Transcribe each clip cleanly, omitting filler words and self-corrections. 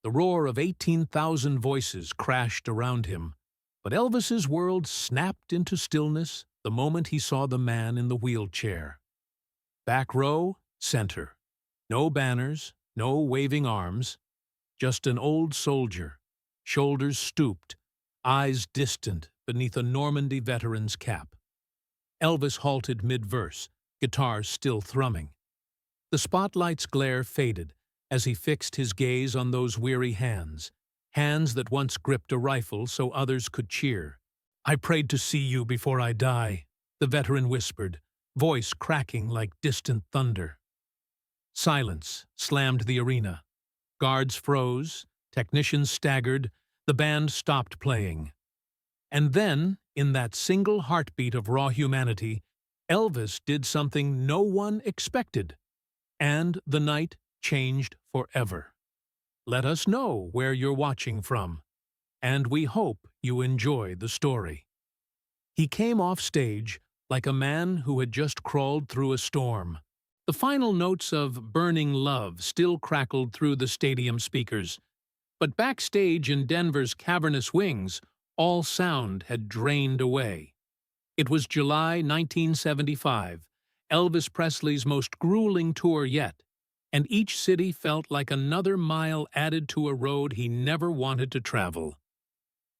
The roar of 18,000 voices crashed around him, but Elvis's world snapped into stillness the moment he saw the man in the wheelchair. Back row, center. No banners, no waving arms, just an old soldier, shoulders stooped, eyes distant beneath a Normandy veteran's cap. Elvis halted mid-verse, guitar still thrumming. The spotlight's glare faded as he fixed his gaze on those weary hands, hands that once gripped a rifle so others could cheer. "I prayed to see you before I die," the veteran whispered, voice cracking like distant thunder. Silence slammed the arena. Guards froze, technicians staggered, the band stopped playing. And then, in that single heartbeat of raw humanity, Elvis did something no one expected. And the night changed forever. Let us know where you're watching from, and we hope you enjoy the story. He came off stage like a man who had just crawled through a storm. The final notes of Burning Love still crackled through the stadium speakers, but backstage in Denver's cavernous wings, all sound had drained away. It was July 1975, Elvis Presley's most grueling tour yet, and each city felt like another mile added to a road he never wanted to travel.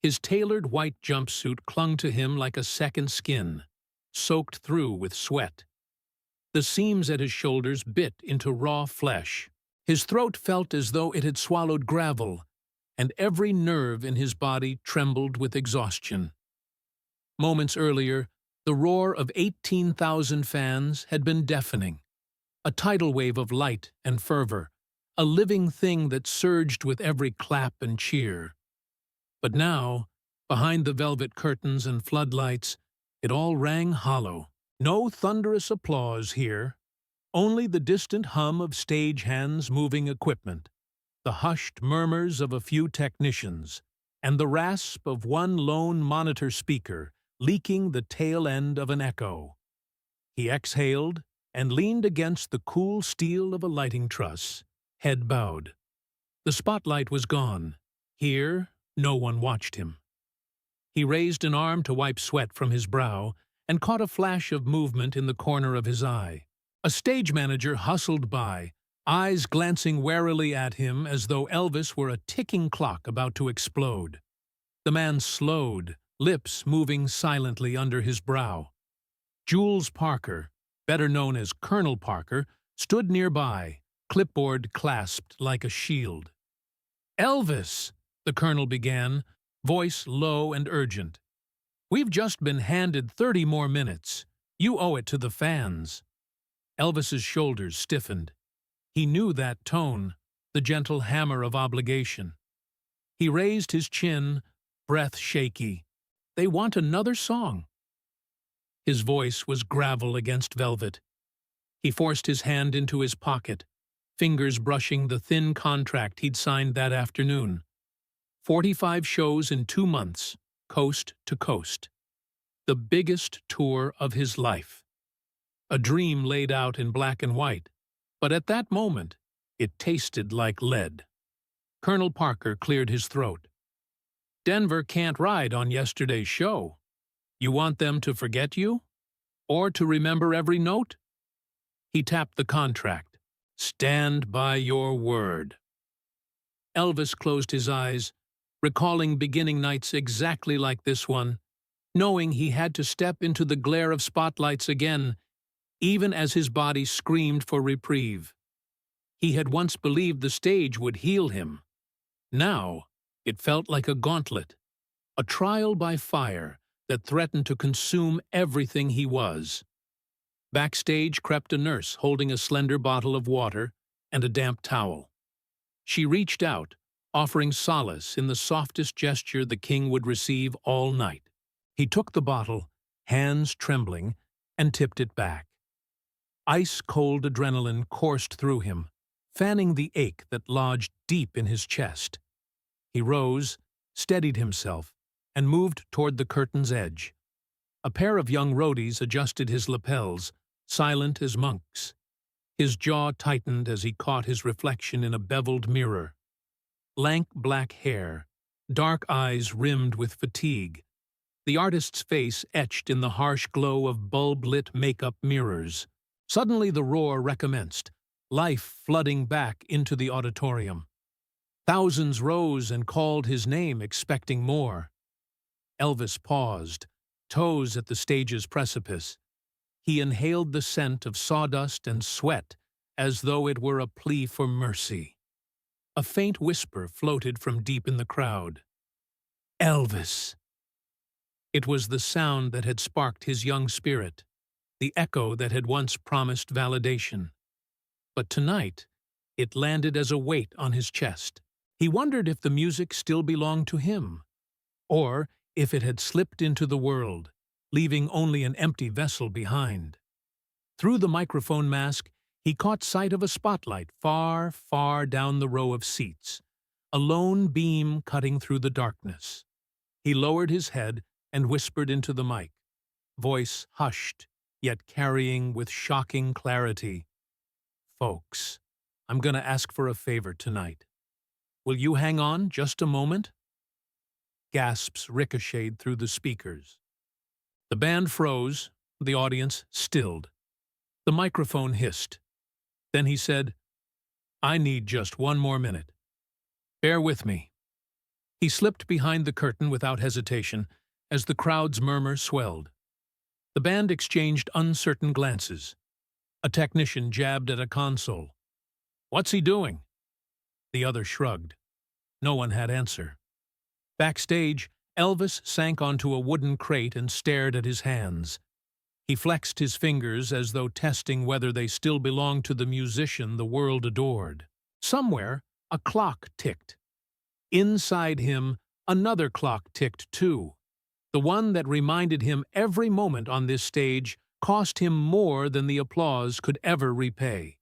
His tailored white jumpsuit clung to him like a second skin, soaked through with sweat. The seams at his shoulders bit into raw flesh. His throat felt as though it had swallowed gravel, and every nerve in his body trembled with exhaustion. Moments earlier, the roar of 18,000 fans had been deafening, a tidal wave of light and fervor, a living thing that surged with every clap and cheer. But now, behind the velvet curtains and floodlights, it all rang hollow. No thunderous applause here, only the distant hum of stagehands moving equipment, the hushed murmurs of a few technicians, and the rasp of one lone monitor speaker leaking the tail end of an echo. He exhaled and leaned against the cool steel of a lighting truss, head bowed. The spotlight was gone. Here, no one watched him. He raised an arm to wipe sweat from his brow and caught a flash of movement in the corner of his eye. A stage manager hustled by, eyes glancing warily at him as though Elvis were a ticking clock about to explode. The man slowed, lips moving silently under his brow. Jules Parker, better known as Colonel Parker, stood nearby, clipboard clasped like a shield. "Elvis," the colonel began, voice low and urgent. "We've just been handed 30 more minutes. You owe it to the fans." Elvis's shoulders stiffened. He knew that tone, the gentle hammer of obligation. He raised his chin, breath shaky. "They want another song." His voice was gravel against velvet. He forced his hand into his pocket, fingers brushing the thin contract he'd signed that afternoon. 45 shows in 2 months, coast to coast. The biggest tour of his life. A dream laid out in black and white, but at that moment, it tasted like lead. Colonel Parker cleared his throat. "Denver can't ride on yesterday's show. You want them to forget you? Or to remember every note?" He tapped the contract. "Stand by your word." Elvis closed his eyes, recalling beginning nights exactly like this one, knowing he had to step into the glare of spotlights again, even as his body screamed for reprieve. He had once believed the stage would heal him. Now, it felt like a gauntlet, a trial by fire that threatened to consume everything he was. Backstage crept a nurse holding a slender bottle of water and a damp towel. She reached out, offering solace in the softest gesture the king would receive all night. He took the bottle, hands trembling, and tipped it back. Ice-cold adrenaline coursed through him, fanning the ache that lodged deep in his chest. He rose, steadied himself, and moved toward the curtain's edge. A pair of young roadies adjusted his lapels, silent as monks. His jaw tightened as he caught his reflection in a beveled mirror. lank black hair, dark eyes rimmed with fatigue, the artist's face etched in the harsh glow of bulb-lit makeup mirrors. Suddenly the roar recommenced, life flooding back into the auditorium. Thousands rose and called his name, expecting more. Elvis paused, toes at the stage's precipice. He inhaled the scent of sawdust and sweat as though it were a plea for mercy. A faint whisper floated from deep in the crowd. Elvis! It was the sound that had sparked his young spirit, the echo that had once promised validation. But tonight, it landed as a weight on his chest. He wondered if the music still belonged to him, or if it had slipped into the world, leaving only an empty vessel behind. Through the microphone mask, he caught sight of a spotlight far, far down the row of seats, a lone beam cutting through the darkness. He lowered his head and whispered into the mic, voice hushed, yet carrying with shocking clarity. Folks, I'm gonna ask for a favor tonight. Will you hang on just a moment? Gasps ricocheted through the speakers. The band froze, the audience stilled. The microphone hissed. Then he said, I need just one more minute. Bear with me. He slipped behind the curtain without hesitation as the crowd's murmur swelled. The band exchanged uncertain glances. A technician jabbed at a console. What's he doing? The other shrugged. No one had answer. Backstage, Elvis sank onto a wooden crate and stared at his hands. He flexed his fingers as though testing whether they still belonged to the musician the world adored. Somewhere, a clock ticked. Inside him, another clock ticked too. The one that reminded him every moment on this stage cost him more than the applause could ever repay.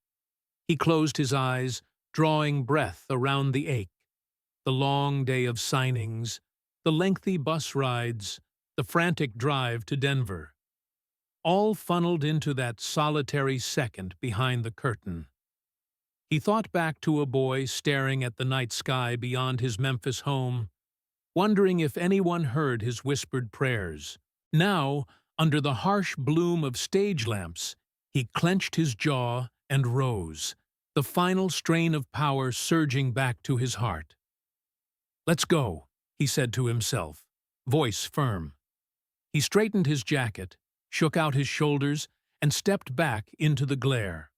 He closed his eyes, drawing breath around the ache. The long day of signings, the lengthy bus rides, the frantic drive to Denver. All funneled into that solitary second behind the curtain. He thought back to a boy staring at the night sky beyond his Memphis home, wondering if anyone heard his whispered prayers. Now, under the harsh bloom of stage lamps, he clenched his jaw and rose, the final strain of power surging back to his heart. Let's go, he said to himself, voice firm. He straightened his jacket, shook out his shoulders, and stepped back into the glare.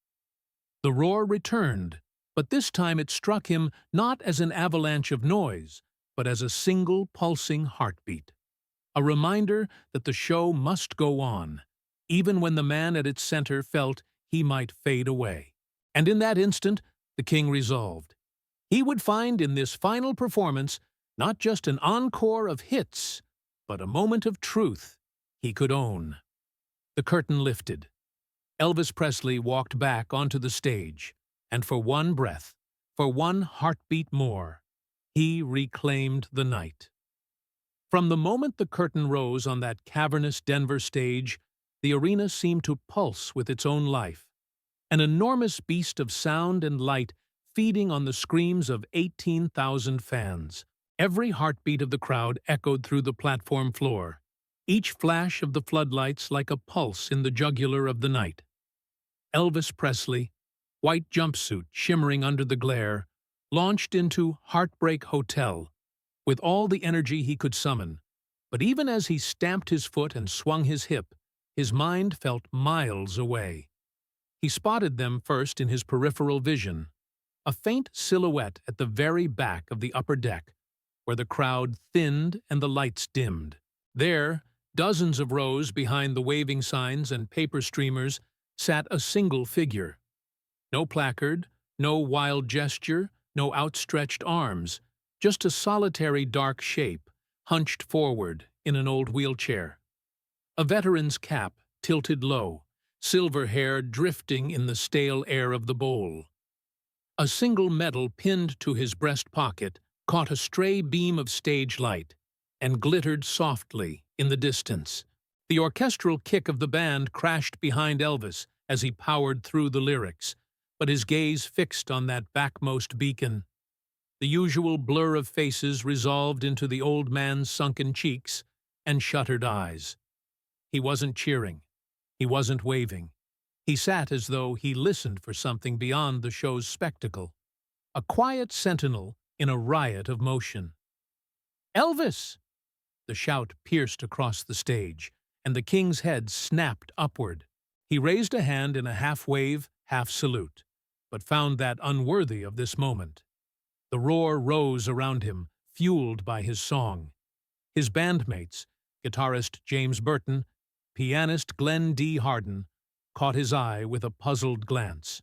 The roar returned, but this time it struck him not as an avalanche of noise, but as a single pulsing heartbeat. A reminder that the show must go on, even when the man at its center felt he might fade away. And in that instant, the king resolved. He would find in this final performance not just an encore of hits, but a moment of truth he could own. The curtain lifted. Elvis Presley walked back onto the stage, and for one breath, for one heartbeat more, he reclaimed the night. From the moment the curtain rose on that cavernous Denver stage, the arena seemed to pulse with its own life, an enormous beast of sound and light feeding on the screams of 18,000 fans. Every heartbeat of the crowd echoed through the platform floor, each flash of the floodlights like a pulse in the jugular of the night. Elvis Presley, white jumpsuit shimmering under the glare, launched into Heartbreak Hotel with all the energy he could summon. But even as he stamped his foot and swung his hip, his mind felt miles away. He spotted them first in his peripheral vision, a faint silhouette at the very back of the upper deck, where the crowd thinned and the lights dimmed. There, dozens of rows behind the waving signs and paper streamers, sat a single figure. No placard, no wild gesture, no outstretched arms, just a solitary dark shape, hunched forward in an old wheelchair. A veteran's cap tilted low, silver hair drifting in the stale air of the bowl. A single medal pinned to his breast pocket caught a stray beam of stage light and glittered softly in the distance. The orchestral kick of the band crashed behind Elvis as he powered through the lyrics, but his gaze fixed on that backmost beacon. The usual blur of faces resolved into the old man's sunken cheeks and shuttered eyes. He wasn't cheering. He wasn't waving. He sat as though he listened for something beyond the show's spectacle. A quiet sentinel in a riot of motion. "Elvis!" The shout pierced across the stage, and the king's head snapped upward. He raised a hand in a half-wave, half-salute, but found that unworthy of this moment. The roar rose around him, fueled by his song. His bandmates, guitarist James Burton, pianist Glenn D. Harden, caught his eye with a puzzled glance.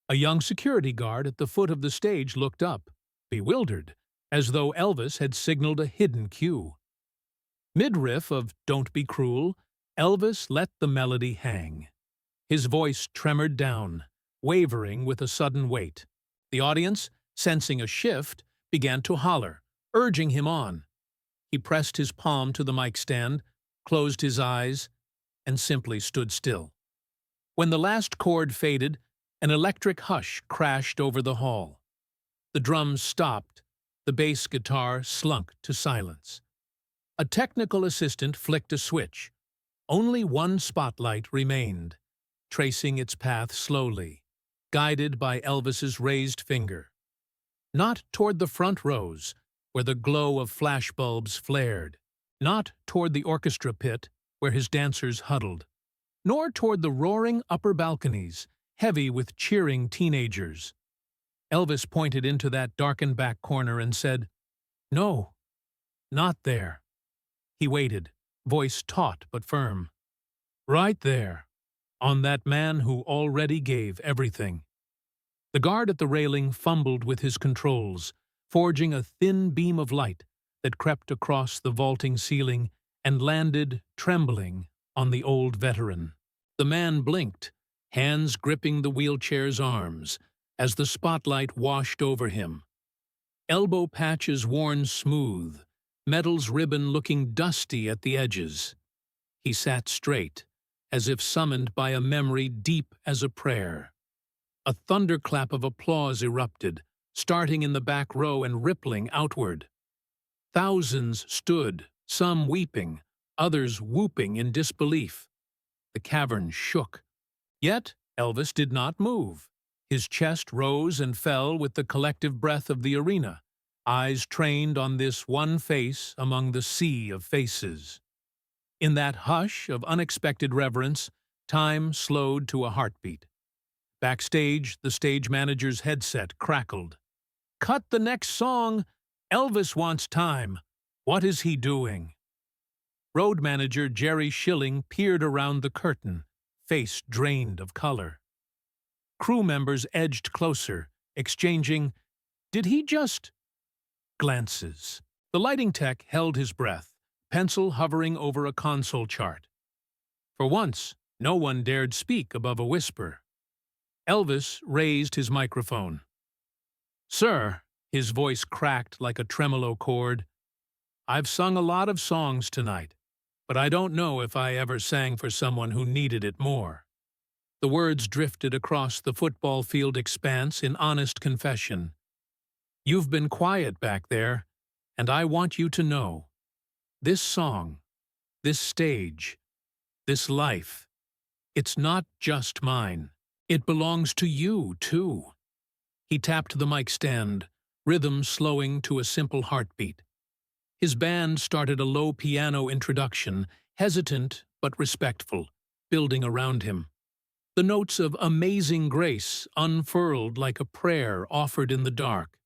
A young security guard at the foot of the stage looked up, bewildered, as though Elvis had signaled a hidden cue. Mid-riff of "Don't Be Cruel," Elvis let the melody hang. His voice tremored down, wavering with a sudden weight. The audience, sensing a shift, began to holler, urging him on. He pressed his palm to the mic stand, closed his eyes, and simply stood still. When the last chord faded, an electric hush crashed over the hall. The drums stopped, the bass guitar slunk to silence. A technical assistant flicked a switch. Only one spotlight remained, tracing its path slowly, guided by Elvis's raised finger. Not toward the front rows, where the glow of flashbulbs flared, not toward the orchestra pit, where his dancers huddled, nor toward the roaring upper balconies, heavy with cheering teenagers. Elvis pointed into that darkened back corner and said, "No, not there." He waited, voice taut but firm. "Right there, on that man who already gave everything." The guard at the railing fumbled with his controls, forging a thin beam of light that crept across the vaulting ceiling and landed, trembling, on the old veteran. The man blinked, hands gripping the wheelchair's arms, as the spotlight washed over him. Elbow patches worn smooth, metal's ribbon looking dusty at the edges. He sat straight, as if summoned by a memory deep as a prayer. A thunderclap of applause erupted, starting in the back row and rippling outward. Thousands stood, some weeping, others whooping in disbelief. The cavern shook. Yet Elvis did not move. His chest rose and fell with the collective breath of the arena, eyes trained on this one face among the sea of faces. In that hush of unexpected reverence, time slowed to a heartbeat. Backstage, the stage manager's headset crackled. "Cut the next song! Elvis wants time! What is he doing?" Road manager Jerry Schilling peered around the curtain, face drained of color. Crew members edged closer, exchanging, "Did he just—" glances. The lighting tech held his breath, pencil hovering over a console chart. For once, no one dared speak above a whisper. Elvis raised his microphone. "Sir," his voice cracked like a tremolo chord, "I've sung a lot of songs tonight, but I don't know if I ever sang for someone who needed it more." The words drifted across the football field expanse in honest confession. "You've been quiet back there, and I want you to know. This song, this stage, this life, it's not just mine. It belongs to you, too." He tapped the mic stand, rhythm slowing to a simple heartbeat. His band started a low piano introduction, hesitant but respectful, building around him. The notes of Amazing Grace unfurled like a prayer offered in the dark.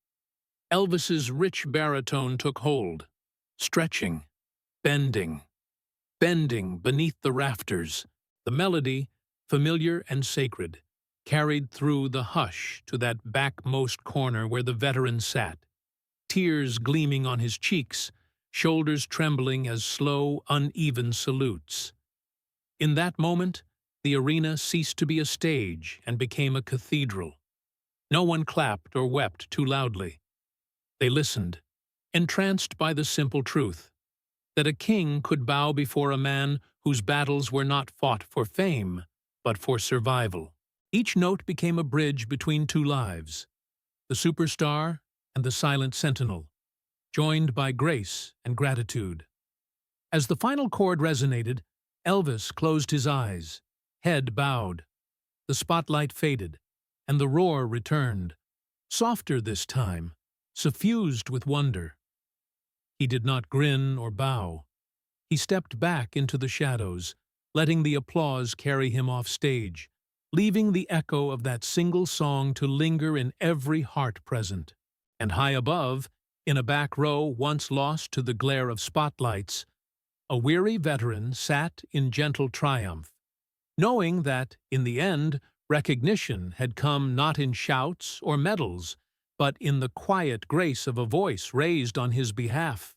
Elvis's rich baritone took hold, stretching, bending beneath the rafters. The melody, familiar and sacred, carried through the hush to that backmost corner where the veteran sat, tears gleaming on his cheeks, shoulders trembling as slow, uneven salutes. In that moment, the arena ceased to be a stage and became a cathedral. No one clapped or wept too loudly. They listened, entranced by the simple truth that a king could bow before a man whose battles were not fought for fame, but for survival. Each note became a bridge between two lives, the superstar and the silent sentinel, joined by grace and gratitude. As the final chord resonated, Elvis closed his eyes, head bowed. The spotlight faded, and the roar returned, softer this time, suffused with wonder. He did not grin or bow. He stepped back into the shadows, letting the applause carry him off stage, leaving the echo of that single song to linger in every heart present. And high above, in a back row once lost to the glare of spotlights, a weary veteran sat in gentle triumph, knowing that, in the end, recognition had come not in shouts or medals, but in the quiet grace of a voice raised on his behalf.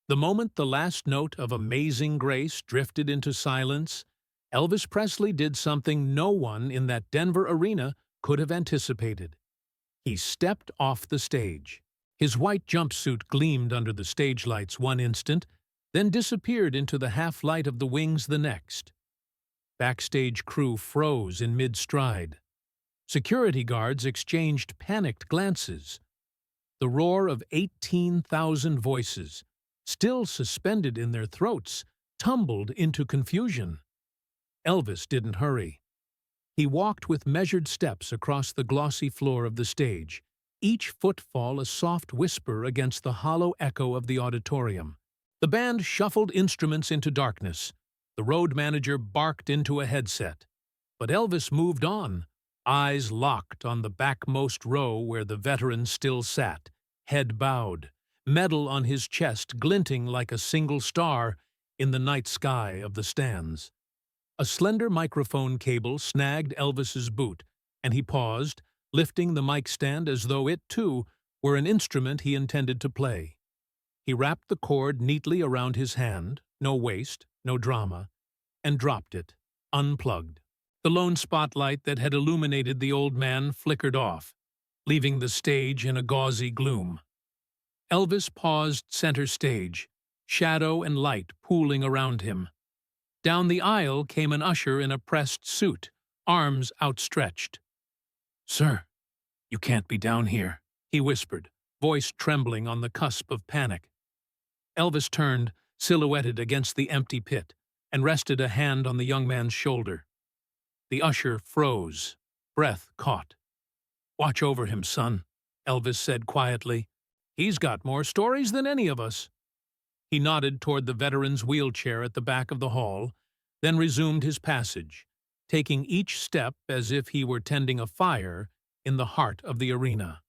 The moment the last note of Amazing Grace drifted into silence, Elvis Presley did something no one in that Denver arena could have anticipated. He stepped off the stage. His white jumpsuit gleamed under the stage lights one instant, then disappeared into the half-light of the wings the next. Backstage crew froze in mid-stride. Security guards exchanged panicked glances. The roar of 18,000 voices, still suspended in their throats, tumbled into confusion. Elvis didn't hurry. He walked with measured steps across the glossy floor of the stage, each footfall a soft whisper against the hollow echo of the auditorium. The band shuffled instruments into darkness. The road manager barked into a headset. But Elvis moved on, eyes locked on the backmost row where the veteran still sat, head bowed, medal on his chest glinting like a single star in the night sky of the stands. A slender microphone cable snagged Elvis's boot, and he paused, lifting the mic stand as though it, too, were an instrument he intended to play. He wrapped the cord neatly around his hand, no waste, no drama, and dropped it, unplugged. The lone spotlight that had illuminated the old man flickered off, leaving the stage in a gauzy gloom. Elvis paused center stage, shadow and light pooling around him. Down the aisle came an usher in a pressed suit, arms outstretched. "Sir, you can't be down here," he whispered, voice trembling on the cusp of panic. Elvis turned, silhouetted against the empty pit, and rested a hand on the young man's shoulder. The usher froze, breath caught. "Watch over him, son," Elvis said quietly. "He's got more stories than any of us." He nodded toward the veteran's wheelchair at the back of the hall, then resumed his passage, taking each step as if he were tending a fire in the heart of the arena.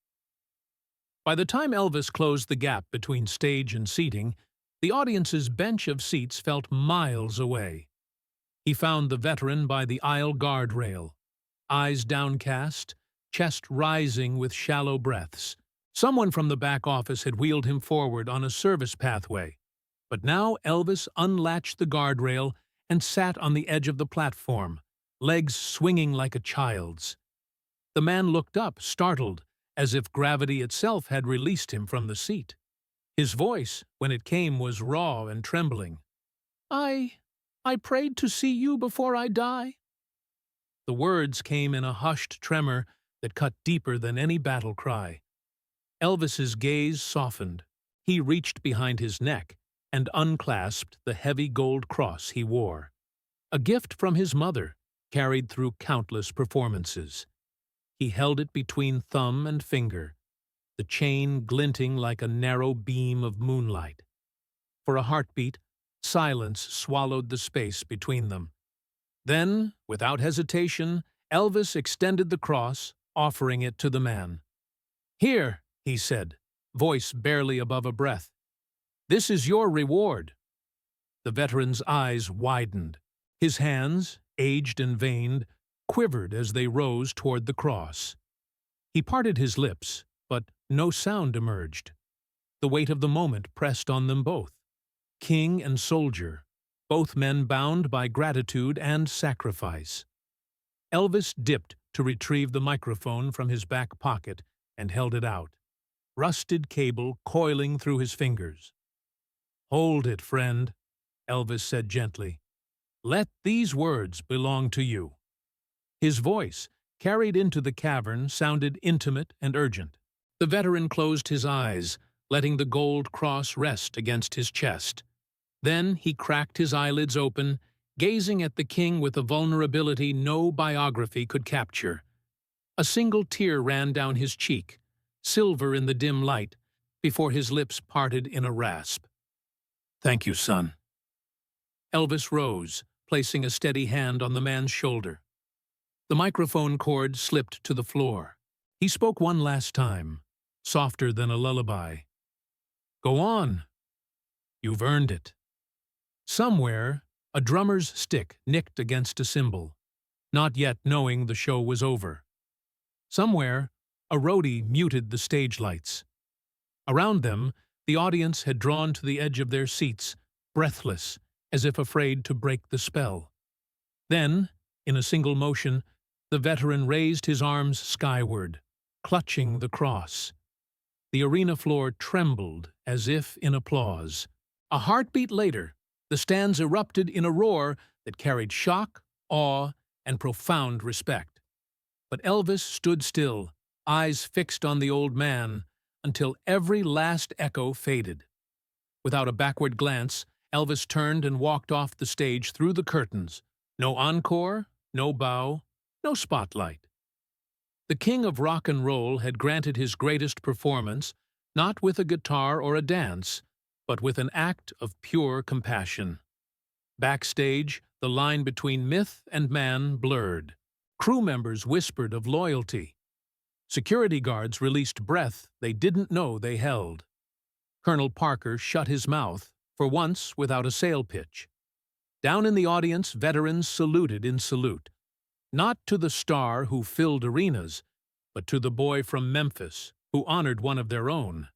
By the time Elvis closed the gap between stage and seating, the audience's bench of seats felt miles away. He found the veteran by the aisle guardrail, eyes downcast, chest rising with shallow breaths. Someone from the back office had wheeled him forward on a service pathway, but now Elvis unlatched the guardrail and sat on the edge of the platform, legs swinging like a child's. The man looked up, startled, as if gravity itself had released him from the seat. His voice, when it came, was raw and trembling. I prayed to see you before I die." The words came in a hushed tremor that cut deeper than any battle cry. Elvis's gaze softened. He reached behind his neck and unclasped the heavy gold cross he wore, a gift from his mother, carried through countless performances. He held it between thumb and finger, the chain glinting like a narrow beam of moonlight. For a heartbeat, silence swallowed the space between them. Then, without hesitation, Elvis extended the cross, offering it to the man. "Here," he said, voice barely above a breath. "This is your reward." The veteran's eyes widened. His hands, aged and veined, quivered as they rose toward the cross. He parted his lips, but no sound emerged. The weight of the moment pressed on them both. King and soldier, both men bound by gratitude and sacrifice. Elvis dipped to retrieve the microphone from his back pocket and held it out, rusted cable coiling through his fingers. "Hold it, friend," Elvis said gently. "Let these words belong to you." His voice, carried into the cavern, sounded intimate and urgent. The veteran closed his eyes, letting the gold cross rest against his chest. Then he cracked his eyelids open, gazing at the king with a vulnerability no biography could capture. A single tear ran down his cheek, silver in the dim light, before his lips parted in a rasp. "Thank you, son." Elvis rose, placing a steady hand on the man's shoulder. The microphone cord slipped to the floor. He spoke one last time, softer than a lullaby. "Go on. You've earned it." Somewhere, a drummer's stick nicked against a cymbal, not yet knowing the show was over. Somewhere, a roadie muted the stage lights. Around them, the audience had drawn to the edge of their seats, breathless, as if afraid to break the spell. Then, in a single motion, the veteran raised his arms skyward, clutching the cross. The arena floor trembled as if in applause. A heartbeat later, the stands erupted in a roar that carried shock, awe, and profound respect. But Elvis stood still, eyes fixed on the old man, until every last echo faded. Without a backward glance, Elvis turned and walked off the stage through the curtains. No encore, no bow, no spotlight. The king of rock and roll had granted his greatest performance, not with a guitar or a dance, but with an act of pure compassion. Backstage, the line between myth and man blurred. Crew members whispered of loyalty. Security guards released breath they didn't know they held. Colonel Parker shut his mouth, for once without a sale pitch. Down in the audience, veterans saluted in salute, not to the star who filled arenas, but to the boy from Memphis who honored one of their own.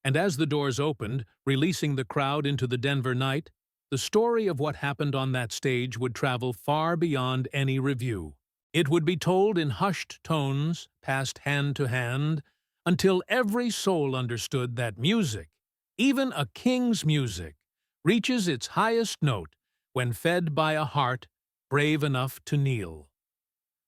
And as the doors opened, releasing the crowd into the Denver night, the story of what happened on that stage would travel far beyond any review. It would be told in hushed tones, passed hand to hand, until every soul understood that music, even a king's music, reaches its highest note when fed by a heart brave enough to kneel.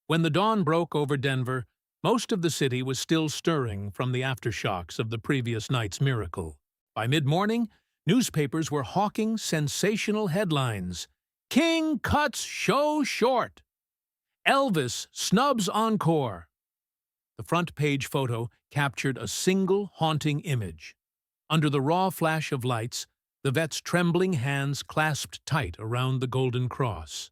When the dawn broke over Denver, most of the city was still stirring from the aftershocks of the previous night's miracle. By mid-morning, newspapers were hawking sensational headlines. "King cuts show short! Elvis snubs encore!" The front-page photo captured a single haunting image. Under the raw flash of lights, the vet's trembling hands clasped tight around the golden cross.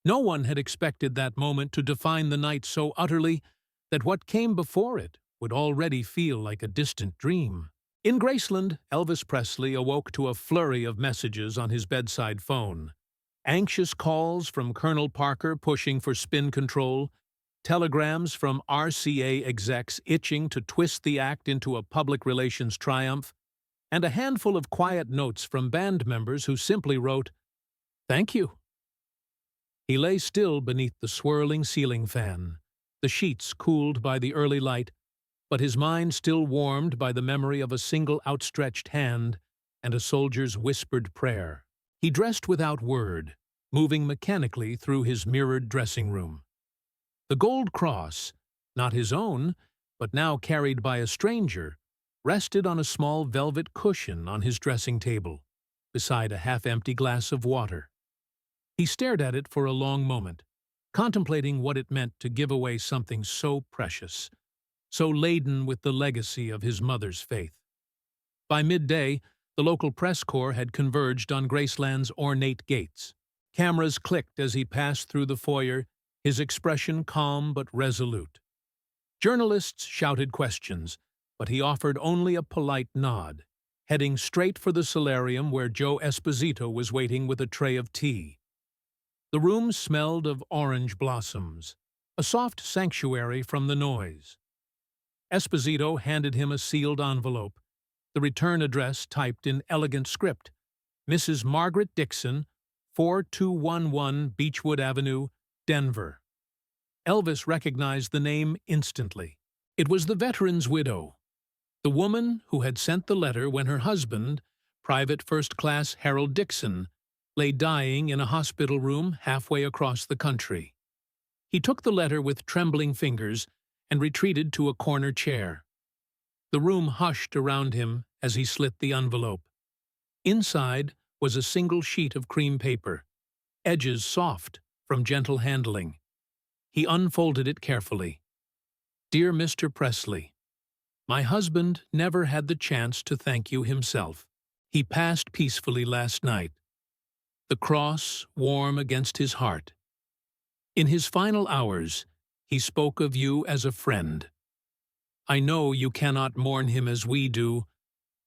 No one had expected that moment to define the night so utterly that what came before it would already feel like a distant dream. In Graceland, Elvis Presley awoke to a flurry of messages on his bedside phone. Anxious calls from Colonel Parker pushing for spin control, telegrams from RCA execs itching to twist the act into a public relations triumph, and a handful of quiet notes from band members who simply wrote, "Thank you." He lay still beneath the swirling ceiling fan, the sheets cooled by the early light, but his mind still warmed by the memory of a single outstretched hand and a soldier's whispered prayer. He dressed without word, moving mechanically through his mirrored dressing room. The gold cross, not his own, but now carried by a stranger, rested on a small velvet cushion on his dressing table, beside a half-empty glass of water. He stared at it for a long moment, contemplating what it meant to give away something so precious, so laden with the legacy of his mother's faith. By midday, the local press corps had converged on Graceland's ornate gates. Cameras clicked as he passed through the foyer, his expression calm but resolute. Journalists shouted questions, but he offered only a polite nod, heading straight for the solarium where Joe Esposito was waiting with a tray of tea. The room smelled of orange blossoms, a soft sanctuary from the noise. Esposito handed him a sealed envelope, the return address typed in elegant script, Mrs. Margaret Dixon, 4211 Beechwood Avenue, Denver. Elvis recognized the name instantly. It was the veteran's widow, the woman who had sent the letter when her husband, Private First Class Harold Dixon, lay dying in a hospital room halfway across the country. He took the letter with trembling fingers and retreated to a corner chair. The room hushed around him as he slit the envelope. Inside was a single sheet of cream paper, edges soft from gentle handling. He unfolded it carefully. Dear Mr. Presley, my husband never had the chance to thank you himself. He passed peacefully last night, the cross warm against his heart. In his final hours, he spoke of you as a friend. I know you cannot mourn him as we do,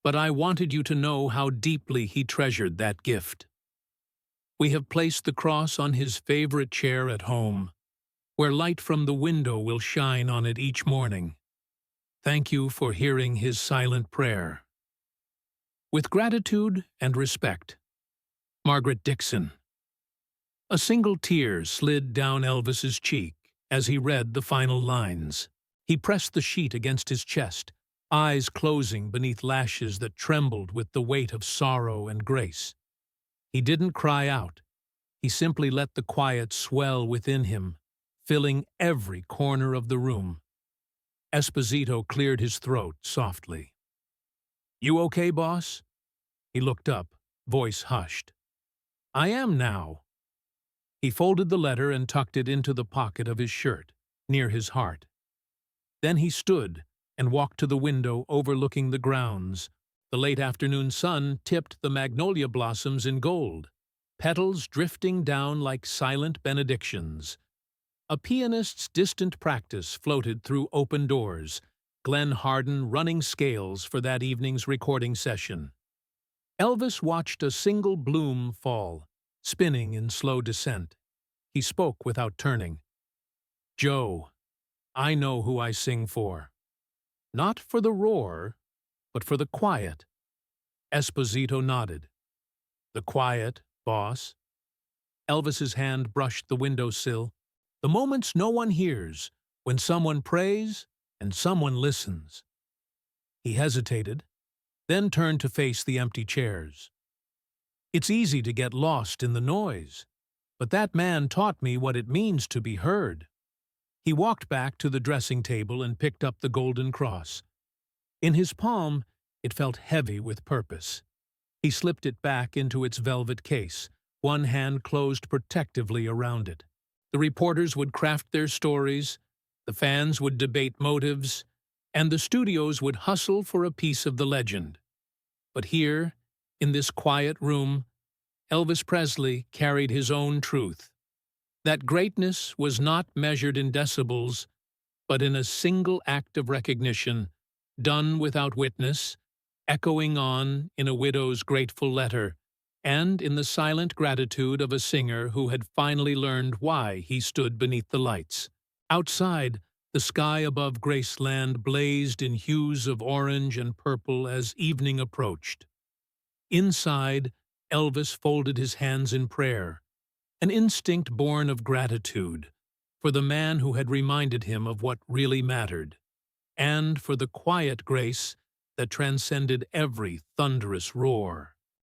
but I wanted you to know how deeply he treasured that gift. We have placed the cross on his favorite chair at home, where light from the window will shine on it each morning. Thank you for hearing his silent prayer. With gratitude and respect, Margaret Dixon. A single tear slid down Elvis's cheek as he read the final lines. He pressed the sheet against his chest, eyes closing beneath lashes that trembled with the weight of sorrow and grace. He didn't cry out. He simply let the quiet swell within him, filling every corner of the room. Esposito cleared his throat softly. You okay, boss? He looked up, voice hushed. I am now. He folded the letter and tucked it into the pocket of his shirt, near his heart. Then he stood and walked to the window overlooking the grounds. The late afternoon sun tipped the magnolia blossoms in gold, petals drifting down like silent benedictions. A pianist's distant practice floated through open doors, Glenn Hardin running scales for that evening's recording session. Elvis watched a single bloom fall, spinning in slow descent. He spoke without turning. Joe, I know who I sing for. Not for the roar, but for the quiet. Esposito nodded. The quiet, boss. Elvis's hand brushed the windowsill. The moments no one hears, when someone prays and someone listens. He hesitated, then turned to face the empty chairs. It's easy to get lost in the noise, but that man taught me what it means to be heard. He walked back to the dressing table and picked up the golden cross. In his palm, it felt heavy with purpose. He slipped it back into its velvet case, one hand closed protectively around it. The reporters would craft their stories, the fans would debate motives, and the studios would hustle for a piece of the legend. But here, in this quiet room, Elvis Presley carried his own truth. That greatness was not measured in decibels, but in a single act of recognition, done without witness, echoing on in a widow's grateful letter, and in the silent gratitude of a singer who had finally learned why he stood beneath the lights. Outside, the sky above Graceland blazed in hues of orange and purple as evening approached. Inside, Elvis folded his hands in prayer, an instinct born of gratitude for the man who had reminded him of what really mattered, and for the quiet grace that transcended every thunderous roar.